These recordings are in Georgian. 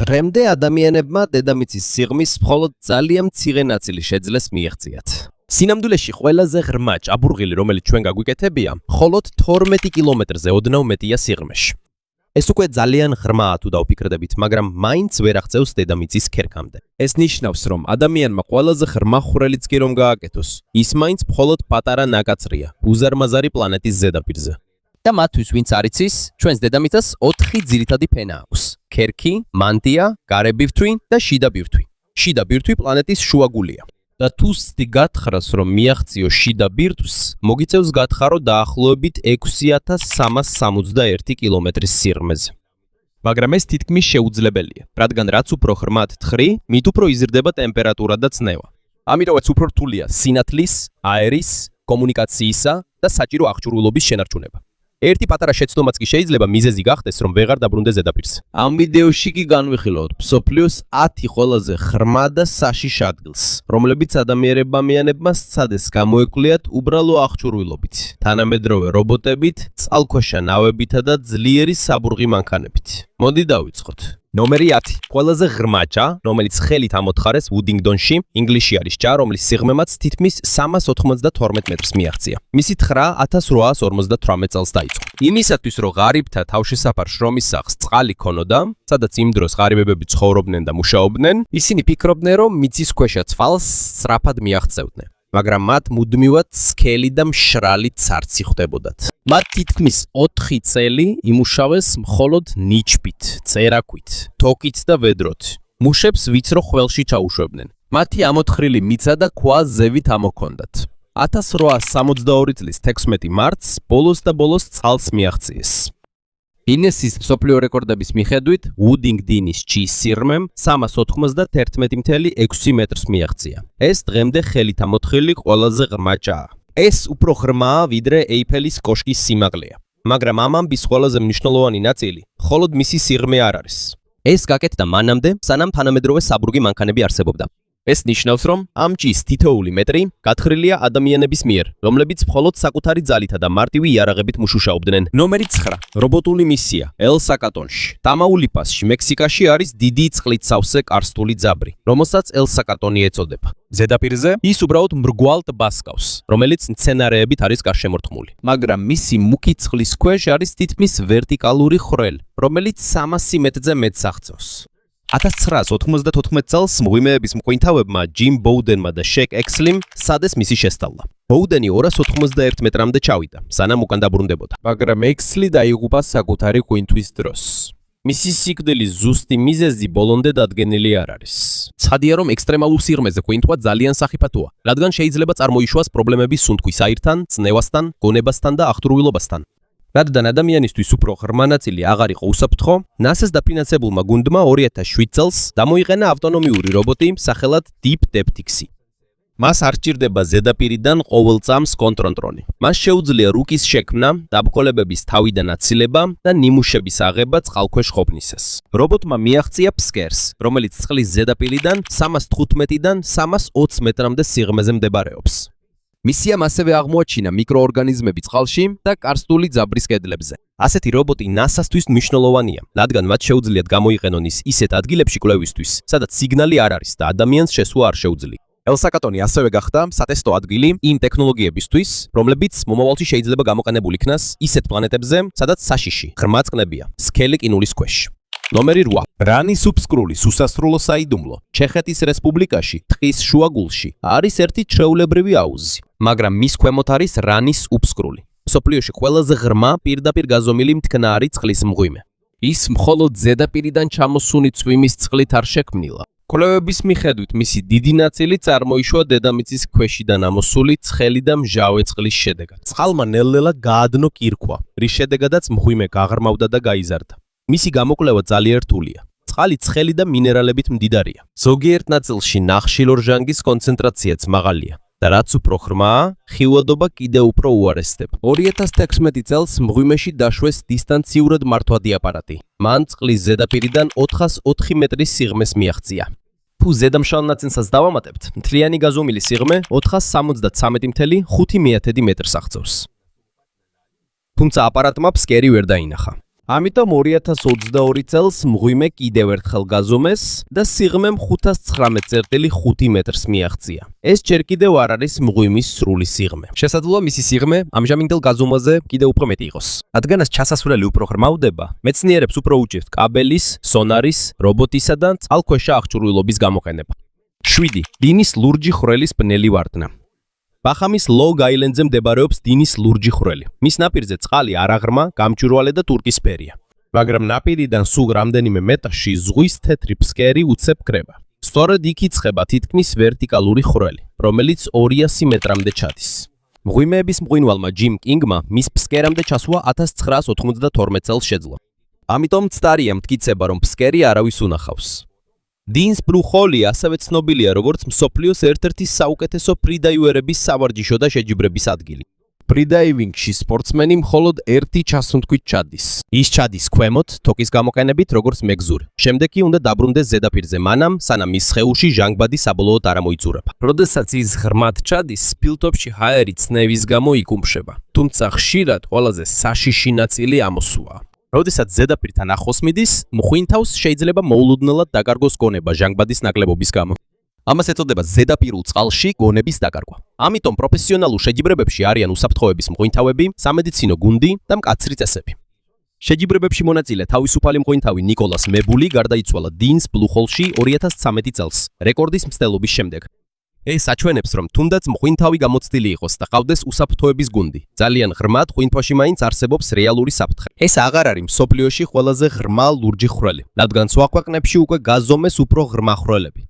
დღემდე ადამიანებმა დედამიწის სიღრმის მხოლოდ ძალიან მცირე ნაწილი შეძლეს მიაღწიათ. სინამდვილეში ყველაზე ღრმა ჭაბურღილი, რომელიც ჩვენ გაგვიკეთებია, მხოლოდ 12 კილომეტრზე ოდნავ მეტია სიღრმეში. ეს უკვე ძალიან ღრმაა თუ დავფიქრდებით, მაგრამ მაინც ვერ აღწევს დედამიწის ქერქამდე. ეს ნიშნავს, რომ ადამიანმა ყველაზე ღრმა ხვრელიც კი რომ გააკეთოს, ის მაინც მხოლოდ პატარა ნაკაცრია, უზარმაზარი პლანეტის ზედაპირზე. და მათთვის, ვინც არ იცის, ჩვენს დედამიწას 4 ძირითადი ფენა აქვს: ქერქი, მანტია, გარე ბირთვი და შიდა ბირთვი. შიდა ბირთვი პლანეტის შუაგულია. და თუ სდი გათხრას, რომ მიაღწიო შიდა ბირთვს, მოგიწევს გათხარო დაახლოებით 6361 კილომეტრის სიღრმეზე. მაგრამ ეს თითქმის შეუძლებელია, რადგან რაც უფრო ღრმად თხრი, მით უფრო იზრდება ტემპერატურა და წნევა. ამიტომაც უფრო რთულია სინათლის, აერის, კომუნიკაციისა და საჭირო აღჭურვილობის შენარჩუნება. ერთი პატარა შეცდომაც კი შეიძლება მიზეზი გახდეს, რომ ვეღარ დაბრუნდეს ზედაპირზე. ამ ვიდეოში კი განვიხილავთ მსოფლიოს 10 ყველაზე ღრმა და საშიშ ადგილს, რომლებიც ადამიანებმა სცადეს გამოეკვლიათ უბრალო აღჭურვილობით, თანამედროვე რობოტებით, წყალქვეშა ნავებითა და ძლიერი საბურღი მანქანებით. მოდი დავიწყოთ. ნომერი 10. ყველაზე ღრმა ჭა, რომელიც ხელით ამოთხარეს ვუდინგდონში, ინგლისში არის ჭა, რომლის სიღრმემაც თითქმის 392 მეტრს მიაღწია. მისი თხრა 1858 წელს დაიწყო. იმისათვის, რომ ღარიბთა თავშესაფარ შრომის სახლს წყალი ქონოდა, სადაც იმ დროს ღარიბებები ცხოვრობდნენ და მუშაობდნენ, ისინი ფიქრობდნენ, რომ მიწის ქვეშა წყალს სწრაფად მიაღწევდნენ. მაგრამ მათ მუდმივად სქელი და მშრალი ცარცი ხვდებოდათ. მათ თითქმის 4 წელი იმუშავეს მხოლოდ ნიჩბით, წერაქვით, თოკით და ვედროთ. მუშებს ვიწრო ხველში ჩაუშვებდნენ. მათი ამოთხრილი მიცა და ქვა ზევით ამოქონდათ. 1862 წლის 16 მარტს ბოლოს და ბოლოს წყალს მიაღწიეს. გინესის მსოფლიო რეკორდების მიხედვით, ვუდინგდინის ჭის სიღრმემ 391.6 მეტრს მიაღწია. ეს დღემდე ხელით ამოთხილი ყველაზე ღრმა ჭაა. ეს უფრო ღრმაა, ვიდრე ეიფელის კოშკის სიმაღლეა. მაგრამ ამ ამბის ყველაზე მნიშვნელოვანი ნაწილი, მხოლოდ მისი სიღრმე არ არის. ეს გაკეთდა მანამდე, სანამ თანამედროვე საბურგი მანქანები არსებობდა. ეს ნიშნავს, რომ ამ ჭის თითოეული მეტრი გათხრილია ადამიანების მიერ, რომლებიც მხოლოდ საკუთარი ძალითა და მარტივი იარაღებით მუშაობდნენ. ნომერი 9. რობოტული მისია ელ-საკატონში. ტამაულიპასში, მექსიკაში არის დიდი წყლით სავსე კარსტული ძაბრი, რომელსაც ელ-საკატონი ეწოდება. ზედაპირზე ის უბრალოდ მრგვალ ტბას ჰგავს, რომელიც მცენარეებით არის გარშემორტყმული. მაგრამ მისი მუქი წყლის ქვეშ არის თითქმის ვერტიკალური ხვრელი, რომელიც 300 მეტრზე მეტს აღწევს. 1994 წელს მღვიმეების მყვინთავებმა ჯიმ ბოუდენმა და შეკ ექსლიმ სადეს მისი შესწავლა. ბოუდენი 291 მეტრამდე ჩავიდა, სანამ უკან დაბრუნდებოდა. მაგრამ ექსლი დაიღუპა საკუთარი ყვინთვის დროს. მისი სიკვდილის ზუსტი მიზეზი ბოლომდე დადგენილი არ არის. ცხადია, რომ ექსტრემალურ სიღრმეზე ყვინთვა ძალიან სახიფათოა, რადგან შეიძლება წარმოიშვას პრობლემები სუნთქვის აირთან, წნევასთან, გონებასთან და აღჭურვილობასთან. რადგან ადამიანისთვის უფრო ღრმა ნაწილი აღარ იყო უსაფრთხო, NASA-ს დაფინანსებულმა გუნდმა 2007 წელს დამოიყენა ავტონომიური რობოტი სახელად Deep Deptix-ი. მას არ სჭირდება ზედაპირიდან ყოველ წამს კონტროლი. მას შეუძლია რუკის შექმნა, დაბრძოლებების თავიდან აცილება და ნიმუშების აღება წყალქვეშ ყოფნისას. რობოტმა მიაღწია ფსკერს, რომელიც წყლის ზედაპირიდან 315-დან 320 მეტრამდე სიღრმეზე მდებარეობს. მისიამ ასევე აღმოაჩინა მიკროორგანიზმები წყალში და კარსტული ძაბრის კედლებზე. ასეთი რობოტი NASA-სთვის მნიშვნელოვანია, რადგან მათ შეუძლიათ გამოიყენონ ის ისეთ ადგილებში კვლევისთვის, სადაც სიგნალი არ არის და ადამიანს შესვლა არ შეუძლია. ელ-საკატონი ასევე გახდა სატესტო ადგილი იმ ტექნოლოგიებისთვის, რომლებიც მომავალში შეიძლება გამოყენებულ იქნას ისეთ პლანეტებზე, სადაც საშიში, ღრმა წყლებია, სქელი ყინულის ქვეშ. ნომერი 8. რანის უფსკრულის უსასრულო საიდუმლო ჩეხეთის რესპუბლიკაში, ტყის შუაგულში, არის ერთი ჩვეულებრივი აუზი, მაგრამ მის ქვემოთ არის რანის უფსკრული. მსოფლიოში ყველაზე ღრმა პირდაპირ გაზომილი მტკნარი წყლის მღვიმე. ის მხოლოდ ზედაპირიდან ჩამოსული წვიმის წყლით არ შექმნილა. კვლევების მიხედვით მისი დიდი ნაწილი წარმოიშვა დედამიწის ქვეშიდან ამოსული ცხელი და მჟავე წყლის შედეგად. წყალმა ნელ-ნელა გაადნო კირქვა, რის შედეგადაც მღვიმე გაღრმავდა და გაიზარდა. მისი გამოკვლევა ძალიან რთულია. წყალი ცხელი და მინერალებით მდიდარია. ზოგიერთ ნაწილში ნახშირორჟანგის კონცენტრაციაც მაღალია. და რაც უფრო ღრმაა, ხილვადობა კიდევ უფრო უარესდება. 2016 წელს მღვიმეში დაშვეს დისტანციურად მართვადი აპარატი. მან წყლის ზედაპირიდან 404 მეტრის სიღრმეს მიაღწია. თუ ზედამშრალ ნაწილსაც დავამატებთ, მთლიანი გაზომილი სიღრმე 473.5 მეტრს აღწევს. თუმცა აპარატმა ფსკერი ვერ დაინახა. ამიტომ 2022 წელს მღვიმე კიდევ ერთხელ გაზომეს და სიღრმემ 519.5 მეტრს მიაღწია. ეს ჯერ კიდევ არ არის მღვიმის სრული სიღრმე. შესაძლოა მისი სიღრმე ამჟამინდელ გაზომვაზე კიდევ უფრო მეტი იყოს. რადგანაც ჩასასვლელი უფრო ღრმავდება, მეცნიერებს უფრო უჭირთ კაბელის, სონარის, რობოტისა და წყალქვეშა აღჭურვილობის გამოყენება. 7. დინის ლურჯი ხვრელის ბნელი ვარდნა. ბახამის ლოგ-აილენდზე მდებარეობს დინის ლურჯი ხვრელი. მის ნაპირზე წყალი არაღრმა, გამჭვირვალე და ტურკისფერია. მაგრამ ნაპირიდან სულ რამდენიმე მეტრში ზღვის თეთრი ფსკერი უცებ კრება. სწორედ იქ იწყება თითქმის ვერტიკალური ხვრელი, რომელიც 200 მეტრამდე ჩადის. მღვიმეების მღვინვალმა ჯიმ კინგმა მის ფსკერამდე ჩასვლა 1992 წელს შეძლო. ამიტომ მცდარია მტკიცება, რომ ფსკერი არავის უნახავს. დინს ბლუ ჰოლი ასევე ცნობილია როგორც მსოფლიოს ერთ-ერთი საუკეთესო ფრიდაივერების სავარჯიშო და შეჯიბრების ადგილი. ფრიდაივინგში სპორტსმენი მხოლოდ ერთი ჩასუნთქვით ჩადის. ის ჩადის ქვემოთ, თოკის გამოყენებით, როგორც მეგზური. შემდეგ კი უნდა დაბრუნდეს ზედაპირზე მანამ, სანამ მის სხეულში ჟანგბადი საბოლოოდ არ ამოიწურება. როდესაც ის ღრმად ჩადის, სპილტოპში ჰაერი ცნევის გამო იკუმშება. თუმცა ხშირად ყველაზე საშიში ნაწილი ამოსულა. როდესაც ზედაპირთან ახლოს მიდის, მღვინთავს შეიძლება მოულოდნელად დაკარგოს გონება ჟანგბადის ნაკლებობის გამო. ამას ეწოდება ზედაპირულ წყალში გონების დაკარგვა. ამიტომ პროფესიონალურ შეჯიბრებებში არიან უსაფრთხოების მღვინთავები, სამედიცინო გუნდი და მკაცრი წესები. შეჯიბრებებში მონაწილე თავისუფალი მღვინთავი ნიკოლას მებული გარდაიცვალა დინს ბლუ ჰოლში 2013 წელს, რეკორდის მცდელობის შემდეგ. ეს აჩვენებს, რომ თუნდაც მღვინთავი გამოცდილი იყოს და ყავდეს უსაფრთხოების გუნდი. ძალიან ღრმად ღვინქვაში მაინც არსებობს რეალური საფრთხე. ეს აღარ არის მსოფლიოში ყველაზე ღრმა ლურჯი ხვრელი, რადგან სხვა ქვეყნებში უკვე გაზომეს უფრო ღრმა ხვრელები.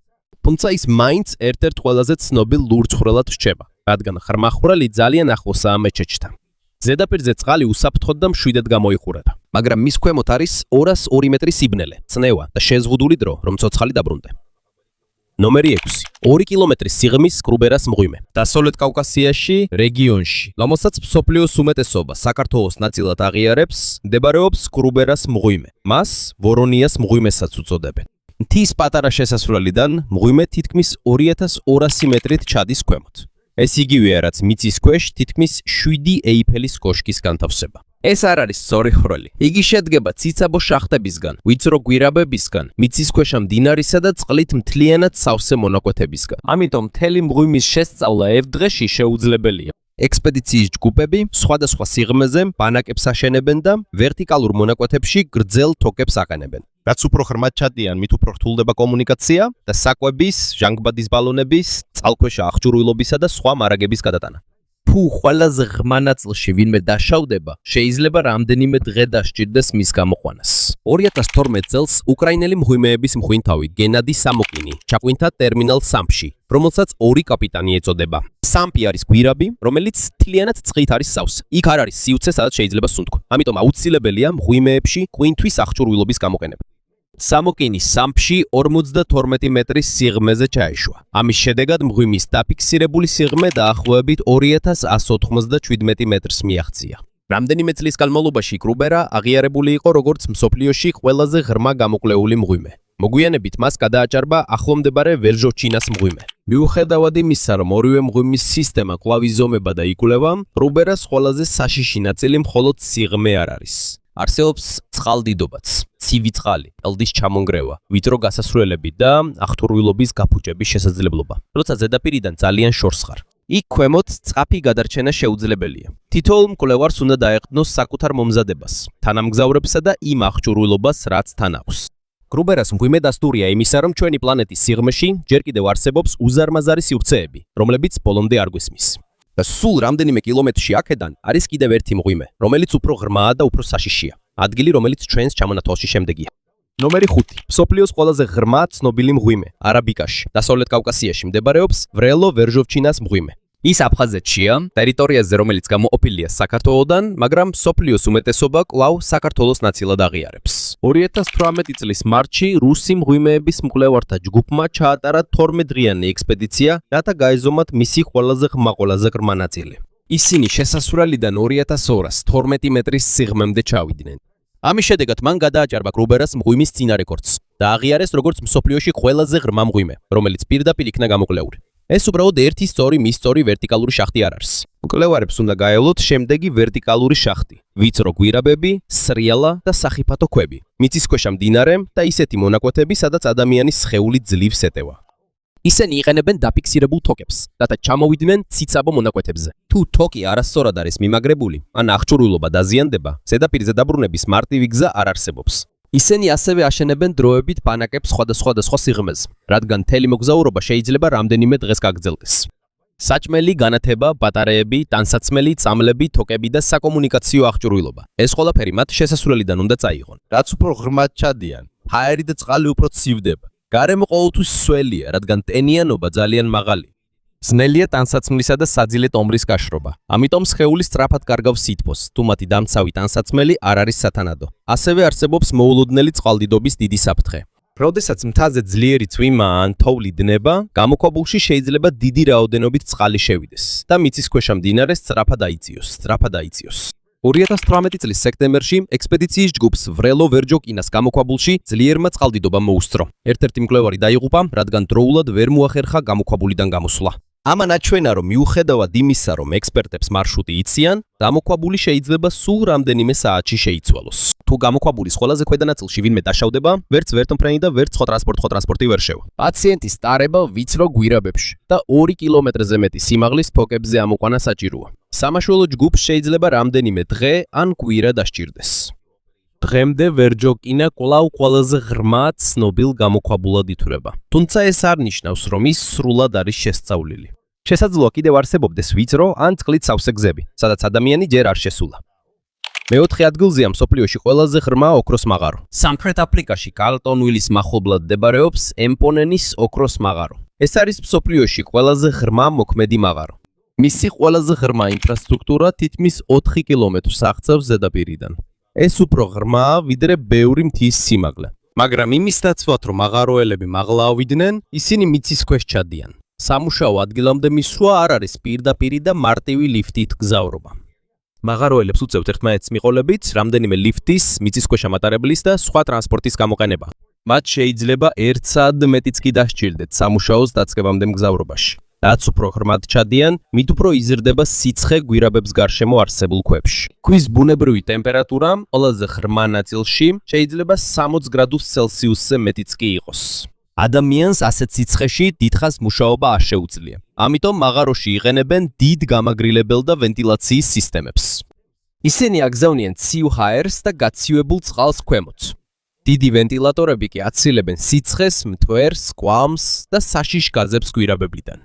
თუმცა ის მაინც ერთ-ერთ ყველაზე ცნობილ ლურჯ ხვრელად რჩება, რადგან ღრმა ხვრელი ძალიან ახლოსაა მეჩეთთან. ზედაპირზე წყალი უსაფრთხოდ და მშვიდად გამოიყურება, მაგრამ მის ქვემოთ არის 202 მეტრის სიბნელე, წნევა და შეზღუდული დრო, რომ ცოცხალი დაბრუნდე. ნომერი 6. 2 კილომეტრის სიღრმის კრუბერას მღვიმე. დასავლეთ კავკასიაში, რეგიონში, რომელსაც მსოფლიოს უმეტესობა საქართველოს ნაწილად აღიარებს, მდებარეობს კრუბერას მღვიმე. მას ვორონიას მღვიმესაც უწოდებენ. მთის პატარა შესასვლელიდან მღვიმე თითქმის 2200 მეტრით ჩადის ქვემოთ. ეს იგივეა, რაც მიწის ქვეშ თითქმის 7 ეიფელის კოშკის განთავსება. ეს არ არის სწორი ხვრელი. იგი შედგება ციცაბო შახტებისგან, ვიწრო გვირაბებისგან, მიწისქვეშა მდინარისა და წყლით მთლიანად სავსე მონაკვეთებისგან. ამიტომ მთელი მღვიმის შესწავლა ევდღეში შეუძლებელია. ექსპედიციის ჯგუფები სხვადასხვა სიღრმეზე ბანაკებს აშენებენ და ვერტიკალურ მონაკვეთებში გრძელ თოკებს აყენებენ. რაც უფრო ღრმად ჩადიან, მით უფრო რთულდება კომუნიკაცია და საკვების, ჟანგბადის ბალონების, წყალქვეშა აღჭურვილობისა და სხვა მარაგების გადატანა. თუ ყველაზე ღრმა ნაწილში ვინმე დაშავდება, შეიძლება რამდენიმე დღე დასჭირდეს მის გამოყვანას. 2012 წელს უკრაინელი მღვიმეების მღვინთავი გენადი სამოკინი ჩაყვინთა ტერმინალ სამპში, რომელსაც 2 კაპიტანი ეწოდება. სამპი არის გვირაბი, რომელიც მთლიანად წყლით არის სავსე. იქ არ არის სიუცე, სადაც შეიძლება სუნთქვა. ამიტომ აუცილებელია მღვიმეებში ყვინთვის აღჭურვილობის გამოყენება. სამოკინი სამპში 52 მეტრის სიღრმეზე ჩაეშვა. ამის შედეგად მღვიმის დაფიქსირებული სიღრმე დაახლოებით 2197 მეტრს მიაღწია. რამდენიმე წლის განმავლობაში კრუბერა აღიარებული იყო როგორც მსოფლიოში ყველაზე ღრმა გამოკვლეული მღვიმე. მოგვიანებით მას გადააჭარბა ახლომდებარე ვერჟოვჩინას მღვიმე. მიუხედავად იმისა, რომ ორივე მღვიმის სისტემა კვლავ იზომება და იკვლევა, კრუბერას ყველაზე საშიში ნაწილი მხოლოდ სიღრმე არ არის. არსებობს წყალდიდობაც, ცივი წყალი, ელდის ჩამონგრევა, ვიწრო გასასვლელები და აღჭურვილობის გაფუჭების შესაძლებლობა, როცა ზედაპირიდან ძალიან შორს ხარ. იქ ქვემოთ წყაფი გადარჩენა შეუძლებელია. თითოეულ მკვლევარს უნდა დაეყრდნოს საკუთარ მომზადებას, თანამგზავრებსა და იმ აღჭურვილობას, რაც თან აქვს. კრუბერას მღვიმე დასტურია იმისა, რომ ჩვენი პლანეტის სიღრმეში ჯერ კიდევ არსებობს უზარმაზარი სივრცეები, რომლებიც ბოლომდე არ გვისმის. და სულ რამდენიმე კილომეტრში აქედან არის კიდევ ერთი მღვიმე, რომელიც უფრო ღრმაა და უფრო საშიშია. ადგილი, რომელიც ჩვენს ჩამონათვალში შემდეგია. ნომერი 5. მსოფლიოს ყველაზე ღრმა ცნობილი მღვიმე, არაბიკაში, დასავლეთ კავკასიაში მდებარეობს ვრელო ვერჟოვჩინას მღვიმე. ის აფხაზეთშია, ტერიტორიაზე, რომელიც გამოყოფილია საქართველოდან, მაგრამ მსოფლიოს უმეტესობა კვლავ საქართველოს ნაწილად აღიარებს. 2018 წლის მარტში რუსი მღვიმეების მკვლევართა ჯგუფმა ჩაატარა 12 დღიანი ექსპედიცია, რათა გაეზომათ მისი ყველაზე ღრმა ნაწილი. ისინი შესასვლელიდან 2212 მეტრის სიღრმემდე ჩავიდნენ. ამის შედეგად მან გადააჭარბა კრუბერას მღვიმის წინა რეკორდს და აღიარეს როგორც მსოფლიოში ყველაზე ღრმა მღვიმე, რომელიც პირდაპირ იქნა გამოკვლეული. ეს უბრალოდ ერთი სწორი მისწორი ვერტიკალური შახტი არ არის. მკვლევარებს უნდა გაევლოთ შემდეგი ვერტიკალური შახტი: ვიწრო გვირაბები, სრიალა და სახიფათო ქვები, მიწისქვეშა მდინარე და ისეთი მონაკვეთები, სადაც ადამიანის სხეული ძლივს ეტევა. ისინი იყენებენ დაფიქსირებულ თოკებს, რათა ჩამოვიდნენ ციცაბო მონაკვეთებზე. თუ თოკი არასწორად არის მიმაგრებული, ან აღჭურვილობა დაზიანდება, ზედაპირზე დაბრუნების მარტივი გზა არ არსებობს. ისინი ასევე აშენებენ დროებით ბანაკებს სხვადასხვა სიღრმეზე, რადგან მთელი მოგზაურობა შეიძლება რამდენიმე დღეს გაგრძელდეს. საჭმელი, განათება, ბატარეები, ტანსაცმელი, წამლები, თოკები და საკომუნიკაციო აღჭურვილობა. ეს ყველაფერი მათ შესასვლელიდან უნდა წაიღონ. რაც უფრო ღრმად ჩადიან, ჰაერი და წყალი უფრო ცივდება. გარემო ყოველთვის სველია, რადგან ტენიანობა ძალიან მაღალია. ძნელია ტანსაცმლისა და საძილე ტომბრის გაშრობა. ამიტომ სხეული სწრაფად კარგავს სითბოს, თუ მათი დამცავი ტანსაცმელი არ არის სათანადო. ასევე არსებობს მოულოდნელი წყალდიდობის დიდი საფრთხე. როდესაც მთაზე ძლიერი წვიმა ან თოვლი დნება, გამოქვაბულში შეიძლება დიდი რაოდენობით წყალი შევიდეს და მიწისქვეშა მდინარე სწრაფად აიწიოს. 2018 წლის სექტემბერში ექსპედიციის ჯგუფს ვრელო ვერჯოკინას გამოქვაბულში ძლიერმა წყალდიდობამ მოუსწრო. ერთ-ერთი მკვლევარი დაიღუპა, რადგან დროულად ვერ მოახერხა გამოქვაბულიდან გამოსვლა. ამან აჩვენა, რომ მიუხედავად იმისა, რომ ექსპერტებს მარშრუტი იციან, გამოქვაბული შეიძლება სულ რამდენიმე საათში შეიცვალოს. თუ გამოქვაბულის ყველაზე ქვედა ნაწილში ვინმე დაშავდება, ვერც ვერტმფრენი და ვერც სხვა ტრანსპორტი ვერ შევა. პაციენტის ტარება ვიწრო გვირაბებში და 2 კილომეტრზე მეტი სიმაღლის ფოკებზე ამოყვანა საჭიროა. სამაშველო ჯგუფს შეიძლება რამდენიმე დღე ან კვირა დასჭირდეს. დღემდე ვერჯოკინა კვლავ ყველაზე ღრმა ცნობილ გამოქვაბულად ითვლება. თუმცა ეს არ ნიშნავს, რომ ის სრულად არის შესწავლილი. შესაძლოა კიდევ არსებობდეს ვიწრო ან წყლით სავსე გზები, სადაც ადამიანი ჯერ არ შესულა. მეოთხე ადგილზეა მსოფლიოში ყველაზე ღრმა ოქროს მაღარო. სამხრეთ აფრიკაში კალტონვილის მახლობლად მდებარეობს ემპონენის ოქროს მაღარო. ეს არის მსოფლიოში ყველაზე ღრმა მოქმედი მაღარო. მისი ყველაზე ღრმა ინფრასტრუქტურა თითქმის 4 კილომეტრს აღწევს ზედაპირიდან. ეს უფრო ღრმაა, ვიდრე ბევრი მთის სიმაღლე. მაგრამ იმის დაცვად, რომ მაღაროელები მაღლა ავიდნენ, ისინი მიწის ქვეშ ჩადიან. სამუშაო ადგილამდე მისვლა არ არის პირდაპირი და მარტივი ლიფტით გზავრობა. მაღაროელებს უწევთ ერთმანეთს მიყოლებით რამდენიმე ლიფტის, მიწისქვეშა მატარებლის და სხვა ტრანსპორტის გამოყენება. მათ შეიძლება 1 საათზე მეტიც კი დასჭირდეთ სამუშაოს დაწყებამდე მგზავრობაში. რაც უფრო ღრმად ჩადიან, მით უფრო იზრდება სიცხე გვირაბებს გარშემო არსებულ ქვებში. ქვის ბუნებრივი ტემპერატურა ყველაზე ღრმა ნაწილში შეიძლება 60 გრადუს ცელსიუსზე მეტიც კი იყოს. ადამიანს ასეთ სიცხეში დიდხანს მუშაობა არ შეუძლია. ამიტომ მაღაროში იყენებენ დიდ გამაგრილებელ და ვენტილაციის სისტემებს. ისინი აგზავნიან ცივ ჰაერს და გაცივებულ წყალს ქვემოთ. დიდი ვენტილატორები კი აცილებენ სიცხეს, მტვერს, კვამს და საშიშ გაზებს გვირაბებიდან.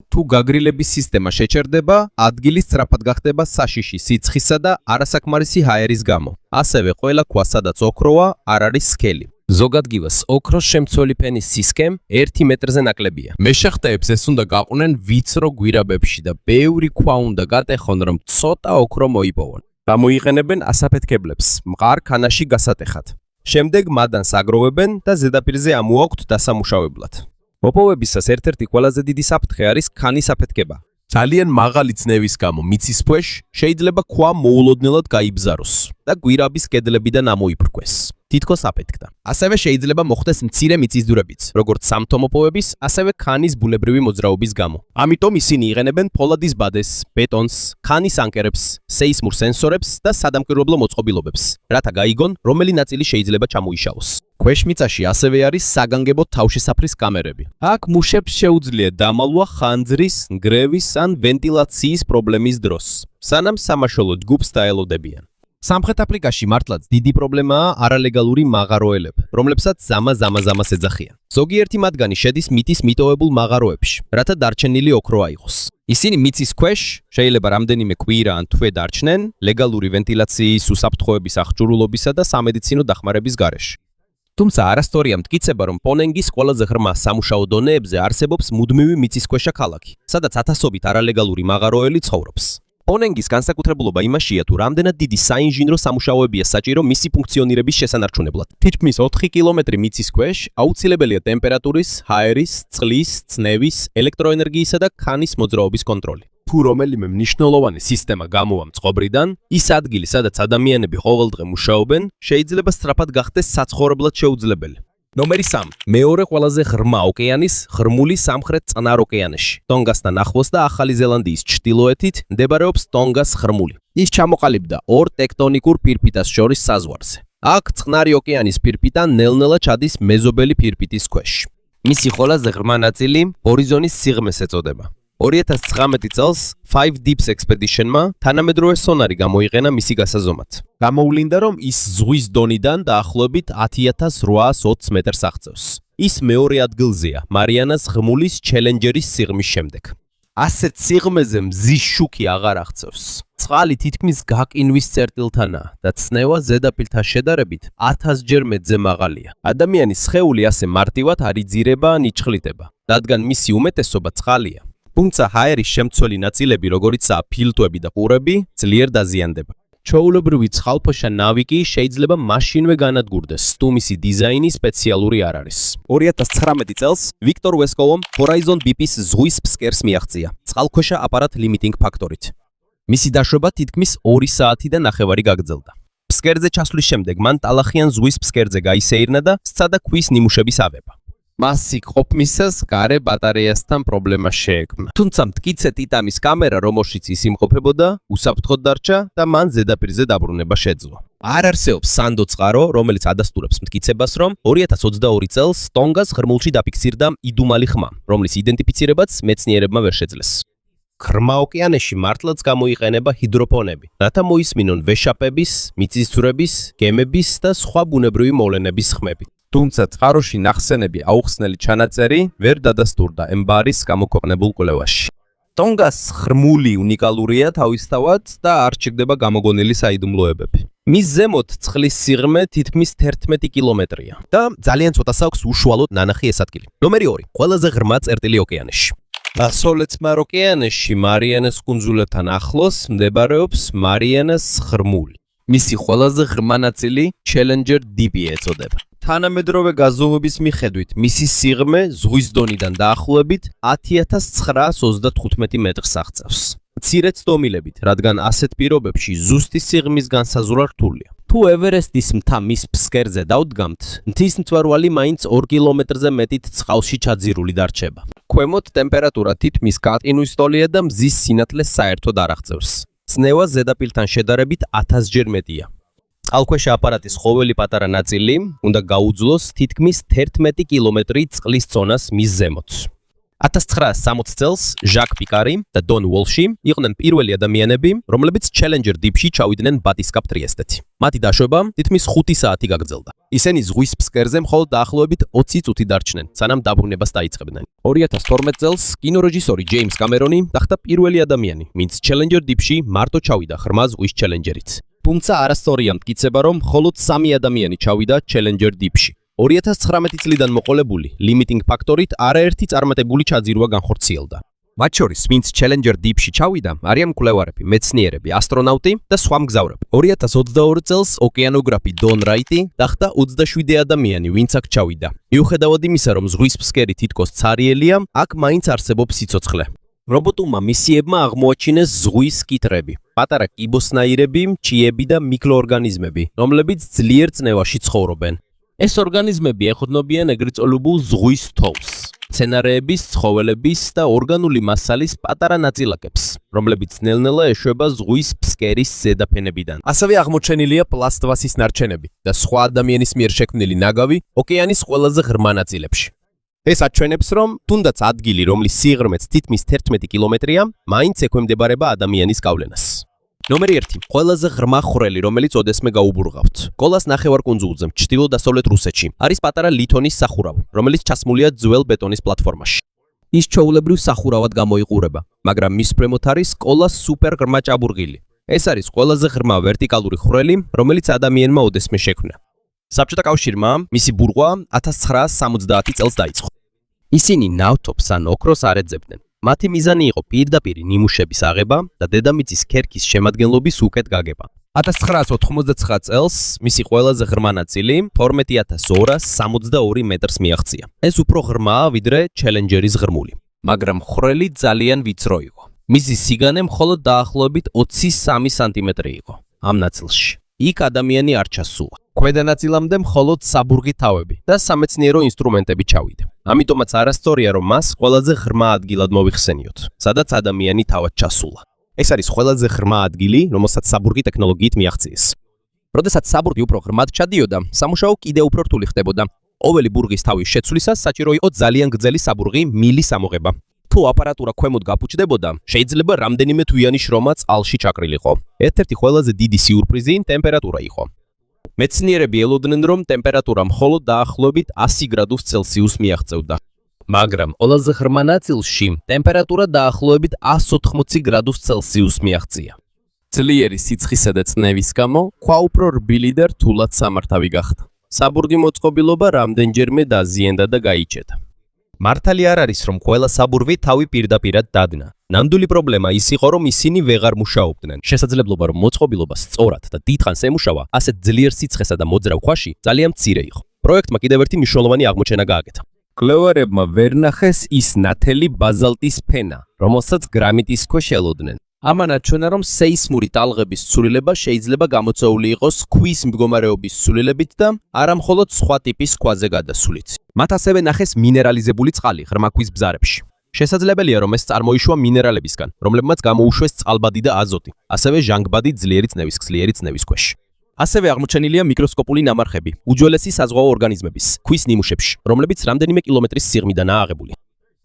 თუ გაგრილების სისტემა შეჩერდება, ადგილი სწრაფად გახდება საშიში სიცხისა და არასაკმარისი ჰაერის გამო. ასევე ყველა ქვა, სადაც ოქროა, არ არის სქელი. ზოგადგივას ოქროს შემცველი ფენის სისქემ 1 მეტრზე ნაკლებია. მეშახტეებს ეს უნდა გაყვნენ ვიწრო გვირაბებში და ბევრი ქვა უნდა გატეხონ, რომ ცოტა ოქრო მოიპოვონ. გამოიყენებენ ასაფეთქებლებს მყარ ქანაში გასატეხად. შემდეგ მადანს აგროვებენ და ზედაპირზე ამოაქვთ დასამუშავებლად. მოპოვებისას ერთ-ერთი ყველაზე დიდი საფრთხე არის ქანის აფეთქება. ძალიან მაღალი წნევის გამო მიწის ქვეშ შეიძლება ქვა მოულოდნელად გაიბზაროს და გვირაბის კედლებიდან ამოიფრქვეს. თითქოს აფეთქდა. ასევე შეიძლება მოხდეს მცირე მიწისძვრებიც, როგორც სამთო მოპოვების, ასევე ქანის ბუნებრივი მოძრაობის გამო. ამიტომ ისინი იყენებენ ფოლადის ბადეს, ბეტონს, ქანის ანკერებს, სეისმურ სენსორებს და სადამკვირვებლო მოწყობილობებს, რათა გაიგონ, რომელი ნაწილი შეიძლება ჩამოიშალოს. ქვეშმიწაში ასევე არის საგანგებო თავშესაფრის კამერები. აქ მუშებს შეუძლია დამალვა ხანძრის, ნგრევის ან ვენტილაციის პრობლემის დროს, სანამ სამაშველო ჯგუფს დაელოდებიან. სამხრეთ აფრიკაში მართლაც დიდი პრობლემაა არალეგალური მაღაროელები, რომლებსაც ზამას ეძახიან. ზოგიერთი მათგანი შედის მიწის მიტოვებულ მაღაროებში, რათა დარჩენილი ოქრო აიღოს. ისინი მიწის ქვეშ შეიძლება რამდენიმე კვირა ან თვე დარჩნენ ლეგალური ვენტილაციის, უსაფრთხოების აღჭურვილობისა და სამედიცინო დახმარების გარეშე. თუმცა არასწორია მტკიცება, რომ პონენგის ყველაზე ღრმა სამუშაო დონეებზე არსებობს მუდმივი მიწისქვეშა ქალაქი, სადაც ათასობით არალეგალური მაღაროელი ცხოვრობს. პონენგის განსაკუთრებულობა იმაშია, თუ რამდენად დიდი საინჟინრო სამუშაოებია საჭირო მისი ფუნქციონირების შესანარჩუნებლად. თითქმის 4 კილომეტრი მიწის ქვეშ აუცილებელია ტემპერატურის, ჰაერის, წყლის, წნევის, ელექტროენერგიისა და ქანის მოძრაობის კონტროლი. თუ რომელიმე მნიშვნელოვანი სისტემა გამოვა მწყობრიდან, ის ადგილი, სადაც ადამიანები ყოველდღე მუშაობენ, შეიძლება სწრაფად გახდეს საცხოვრებლად შეუძლებელი. ნომერი 3. მეორე ყველაზე ღრმა ოკეანის ღრმული სამხრეთ წყნარ ოკეანეში. ტონგასთან ახლოს და ახალი ზელანდიის ჩრდილოეთით მდებარეობს ტონგას ღრმული. ის ჩამოყალიბდა ორ ტექტონიკურ ფირფიტას შორის საზღვარზე. აქ წყნარი ოკეანის ფირფიტა ნელ-ნელა ჩადის მეზობელი ფირფიტის ქვეშ. მისი ყველაზე ღრმა ნაწილი ჰორიზონის სიღრმეს ეწოდება. 2019 წელს 5 Deeps Expedition-მა თანამედროვე სონარი გამოიყენა მისი გასაზომად. გამოვლინდა, რომ ის ზღვის დონიდან დაახლოებით 10820 მეტრს აღწევს. ის მეორე ადგილზეა მარიანას ღრმულის ჩელენჯერის სიღრმის შემდეგ. ასეთ სიღრმეზე მზის შუქი აღარ აღწევს. წყალი თითქმის გაკინვის წერტილთანაა და ცნევა ზედაპირთან შედარებით 1000 ჯერ მეტზე მაღალია. ადამიანის სხეული ასე მარტივად არ იძირება ან იჭხლიტება, რადგან მისი უმეტესობა წყალია. თუმცა ჰაერის შემცველი ნაწილები, როგორიცაა ფილტვები და ყურები, ძლიერ დაზიანდება. ჩვეულებრივი ცხალფოშა ნავი კი შეიძლება მაშინვე განადგურდეს, თუ მისი დიზაინი სპეციალური არ არის. 2019 წელს ვიქტორ ვესკოვომ Horizon BIP-ის ზღვის ფსკერს მიაღწია წყალქვეშა აპარატ ლიმიტინგ ფაქტორით. მისი დაშვება თითქმის 2 საათი და ნახევარი გაგრძელდა. ფსკერზე ჩასვლის შემდეგ მან ტალახიან ზღვის ფსკერზე გაისეირნა და სცადა ქვის ნიმუშების ავება. მას იქ ყოფნისას გარე ბატარეასთან პრობლემა შეექმნა. თუმცა მტკიცე ტიტანის კამერა, რომელშიც ის იმყოფებოდა, უსაფრთხოდ დარჩა და მან ზედაპირზე დაბრუნება შეძლო. არ არსებობს სანდო წყარო, რომელიც ადასტურებს მტკიცებას, რომ 2022 წელს ტონგას ღრმულში დაფიქსირდა იდუმალი ხმა, რომლის იდენტიფიცირებაც მეცნიერებმა ვერ შეძლეს. ღრმა ოკეანეში მართლაც გამოიყენება ჰიდროფონები, რათა მოისმინონ ვეშაპების, მიწისძვრების, გემების და სხვა ბუნებრივი მოვლენების ხმები. თუმცა წყაროში ნახსენები აუხსნელი ჩანაწერი ვერ დადასტურდა ემბარის გამოქვეყნებულ კვლევაში. ტონგას ღრმული უნიკალურია თავისთავად და არ ჩიგდება გამოგონილი საიდუმლოებები. მის ზემოთ წყლის სიღრმე თითქმის 11 კილომეტრია და ძალიან ცოტას აქვს უშუალოდ ნანახი ეს ადგილი. ნომერი 2. ყველაზე ღრმა წერტილი ოკეანეში. დასავლეთ წყნარ ოკეანეში მარიანას კუნძულებთან ახლოს მდებარეობს მარიანას ღრმული. მისი ყველაზე ღრმა ნაწილი Challenger Deep ეწოდება. თანამედროვე გაზომვების მიხედვით მისი სიღრმე ზღვის დონიდან დაახლოებით 10935 მეტრს აღწევს. მცირე ცდომილებით, რადგან ასეთ პირობებში ზუსტი სიღრმის განსაზღვრა რთულია. თუ ევერესტის მთა მის ფსკერზე დავდგამთ, მთის მწვერვალი მაინც 2 კილომეტრზე მეტით წყალში ჩაძირული დარჩება. ქვემოთ ტემპერატურა თითქმის გაყინვის ტოლია და მზის სინათლე საერთოდ არ აღწევს. ცნევა ზედაპირთან შედარებით 1000 ჯერ მეტია. წყალქვეშა აპარატის ყოველი პატარა ნაწილი უნდა გაუძლოს თითქმის 11 კილომეტრი წყლის წონას მის ზემოთ. 1960 წელს ჟაკ პიკარი და დონ უოლში იყვნენ პირველი ადამიანები, რომლებიც Challenger Deep-ში ჩავიდნენ ბატისკაფ ტრიესტეთი. მათი დაშვება თითქმის 5 საათი გაგრძელდა. ისინი ზღვის ფსკერზე მხოლოდ დაახლოებით 20 წუთი დარჩნენ, სანამ დაბრუნებას დაიწყებდნენ. 2012 წელს კინორეჟისორი ჯეიმს კამერონი გახდა პირველი ადამიანი, ვინც Challenger Deep-ში მარტო ჩავიდა ღრმა ზღვის ჩელენჯერით. თუმცა არასწორია მტკიცება, რომ მხოლოდ 3 ადამიანი ჩავიდა Challenger Deep-ში. 2019 წლიდან მოყოლებული ლიმიტინგ ფაქტორით არაერთი წარმატებული ჩაძირვა განხორციელდა. მათ შორის, ვინც Challenger Deep-ში ჩავიდა, არიან მკვლევარები, მეცნიერები, ასტრონავტი და სხვა მგზავრები. 2022 წელს ოკეანოგრაფი დონ რაიტი გახდა 27 ადამიანი, ვინც აქ ჩავიდა. მიუხედავად იმისა, რომ ზღვის ფსკერი თითქოს ცარიელია, აქ მაინც არსებობს სიცოცხლე. რობოტულმა მისიებმა აღმოაჩინეს ზღვის კიტრები, პატარა კიბოსნაირები, მჩიები და მიკროორგანიზმები, რომლებიც ძლიერ წნევაში ცხოვრობენ. ეს ორგანიზმები ეყრდნობიან ეგრეთ წოდებულ ზღვის თოვლს, მცენარეების, ცხოველების და ორგანული მასალის პატარა ნაწილაკებს, რომლებიც ნელ-ნელა ეშვება ზღვის ფსკერის ზედაფენებიდან. ასევე აღმოჩენილია პლასტმასის ნარჩენები და სხვა ადამიანის მიერ შექმნილი ნაგავი ოკეანის ყველაზე ღრმა ნაწილებში. ეს აჩვენებს, რომ თუნდაც ადგილი, რომლის სიღრმეც თითქმის 11 კილომეტრია, მაინც ექვემდებარება ადამიანის გავლენას. ნომერი 1. ყველაზე ღრმა ხვრელი, რომელიც ოდესმე გაუბურღავთ. კოლას ნახევარკუნძულზე, ჩრდილო-დასავლეთ რუსეთში, არის პატარა ლითონის სახურავი, რომელიც ჩასმულია ძველ ბეტონის პლატფორმაში. ის ჩვეულებრივ სახურავად გამოიყურება, მაგრამ მის ქვემოთ არის კოლას სუპერ ღრმა ჭაბურღილი. ეს არის ყველაზე ღრმა ვერტიკალური ხვრელი, რომელიც ადამიანმა ოდესმე შექმნა. საბჭოთა კავშირმა მისი ბურღვა 1970 წელს დაიწყო. ისინი ნავთობს ან ოქროს არ ეძებდნენ. მათი მიზანი იყო პირდაპირ ნიმუშების აღება და დედამიწის ქერქის შემადგენლობის უკეთ გაგება. 1989 წელს მისი ყველაზე ღრმა ნაწილი 12262 მეტრს მიაღწია. ეს უფრო ღრმაა ვიდრე Challenger-ის ღრმული, მაგრამ ხვრელი ძალიან ვიწრო იყო. მისი სიგანე მხოლოდ დაახლოებით 23 სანტიმეტრი იყო ამ ნაწილში. იქ ადამიანი არ ჩასულა. ქვედა ნაწილამდე მხოლოდ საბურღი თავები და სამეცნიერო ინსტრუმენტები ჩავიდა. ამიტომაც არასწორია, რომ მას ყველაზე ღრმა ადგილად მოიხსენიოთ, სადაც ადამიანი თავად ჩასულა. ეს არის ყველაზე ღრმა ადგილი, რომელსაც საბურღი ტექნოლოგიით მიაღწიეს. როდესაც საბურღი უფრო ღრმად ჩადიოდა, სამუშაო კიდევ უფრო რთული ხდებოდა. ყოველი ბურღის თავის შეცვლისას საჭირო იყო ძალიან გრძელი საბურღი მილის ამოღება. თუ აპარატურა ქვემოთ გაფუჭდებოდა, შეიძლება რამდენიმე თვიანი შრომა წყალში ჩაკრილიყო. ერთ-ერთი ყველაზე დიდი სიურპრიზი ტემპერატურა იყო. მეცნიერები ელოდნენ, რომ ტემპერატურა მხოლოდ დაახლოებით 100 გრადუს ცელსიუსს მიაღწევდა. მაგრამ ყველაზე ღრმა ნაწილში ტემპერატურა დაახლოებით 180 გრადუს ცელსიუსს მიაღწია. ძლიერი სიცხისა და წნევის გამო ქვა უფრო რბილი და რთულად სამართავი გახდა. საბურღი მოწყობილობა რამდენჯერმე დაზიანდა და გაიჭედა. მართალი არ არის, რომ ყველა საბურღი თავი პირდაპირად დადნა. ნამდვილი პრობლემა ის იყო, რომ ისინი ვეღარ მუშაობდნენ. შესაძლებლობა, რომ მოწყობილობა სწორად და დიდხანს ემუშავა, ასეთ ძლიერ სიცხესა და მოძრავ ქვაში ძალიან მცირე იყო. პროექტმა კიდევ ერთი მნიშვნელოვანი აღმოჩენა გააკეთა. მკვლევარებმა ვერ ნახეს ის ნათელი ბაზალტის ფენა, რომელსაც გრანიტის ქვეშ ელოდნენ. ამან აჩვენა, რომ სეისმური ტალღების ცვლილება შეიძლება გამოწვეული იყოს ქვის მდგომარეობის ცვლილებით და არა მხოლოდ სხვა ტიპის ქვაზე გადასვლით. მათ ასევე ნახეს მინერალიზებული წყალი ღრმა ქვის ბზარებში. შესაძლებელია, რომ ეს წარმოიშვა მინერალებისგან, რომლებმაც გამოუშვეს წყალბადი და აზოტი, ასევე ჟანგბადი ძლიერი წნევის ქვეშ. ასევე აღმოჩენილია მიკროსკოპული ნამარხები უძველესი საზღვაო ორგანიზმების ქვის ნიმუშებში, რომლებიც რამდენიმე კილომეტრის სიღრმიდანაა აღებული.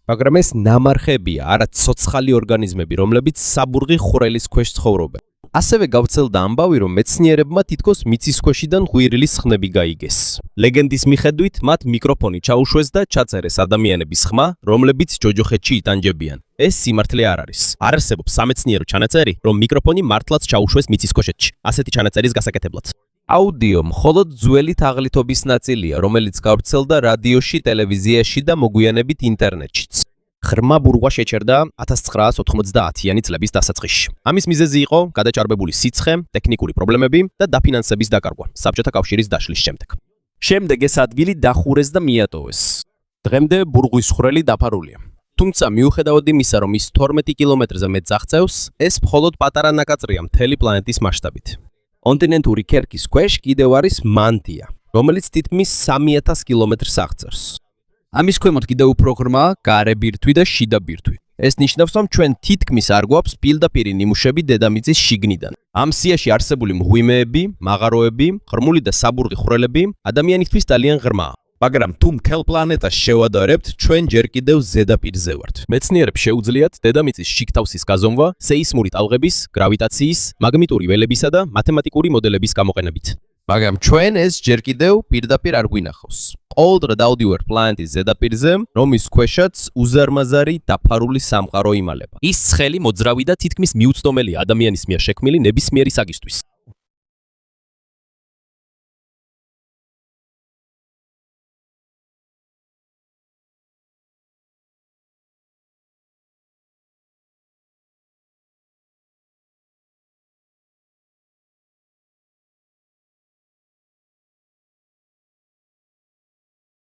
მაგრამ ეს ნამარხებია, არა ცოცხალი ორგანიზმები, რომლებიც საბურღი ხვრელის ქვეშ ცხოვრობენ. ასევე გავრცელდა ამბავი, რომ მეცნიერებმა თითქოს მიწისქვეშიდან ღვირილის ხმები გაიგეს. ლეგენდის მიხედვით, მათ მიკროფონი ჩაუშვეს და ჩაწერეს ადამიანების ხმა, რომლებიც ჯოჯოხეთში იტანჯებიან. ეს სიმართლე არ არის. არსებობს სამეცნიერო ჩანაწერი, რომ მიკროფონი მართლაც ჩაუშვეს მიწისქვეშეთში, ასეთი ჩანაწერის გასაკეთებლად. აუდიო მხოლოდ ძველი თაღლითობის ნაწილია, რომელიც გავრცელდა რადიოში, ტელევიზიაში და მოგვიანებით ინტერნეტშიც. ღრმა ბურღვა შეჩერდა 1990-იანი წლების დასაწყისში. ამის მიზეზი იყო გადაჭარბებული სიცხე, ტექნიკური პრობლემები და დაფინანსების დაკარგვა საბჭოთა კავშირის დაშლის შემდეგ. შემდეგ ეს ადგილი დახურეს და მიატოვეს. დღემდე ბურღვის ხვრელი დაფარულია. თუმცა მიუხედავად იმისა, რომ ის 12 კილომეტრზე მეტ აღწევს, ეს მხოლოდ პატარა ნაკაწრია მთელი პლანეტის მასშტაბით. კონტინენტური ქერქის ქვეშ კიდევ არის მანტია, რომელიც თითქმის 3000 კილომეტრს აღწევს. ამის ქვემოთ კიდევ უფრო ღრმა გარე ბირთვი და შიდა ბირთვი. ეს ნიშნავს, რომ ჩვენ თითქმის არ გვაქვს პირდაპირ ნიმუშები დედამიწის შიგნიდან. ამ სიაში არსებული მღვიმეები, მაღაროები, ღრმული და საბურღი ხვრელები ადამიანისთვის ძალიან ღრმაა. მაგრამ თუ მთელ პლანეტას შევადარებთ, ჩვენ ჯერ კიდევ ზედაპირზე ვართ. მეცნიერებს შეუძლიათ დედამიწის შიგთავსის გაზომვა სეისმური ტალღების, გრავიტაციის, მაგნიტური ველებისა და მათემატიკური მოდელების გამოყენებით. მაგრამ ჩვენ ეს ჯერ კიდევ პირდაპირ არ გვინახავს. ყოველდღე დავდივარ პლანეტის ზედაპირზე, რომის ქვეშაც უზარმაზარი დაფარული სამყარო იმალება. ის ცხელი, მოძრავი და თითქმის მიუწვდომელი ადამიანის მიერ შექმნილი ნებისმიერი საგისთვის.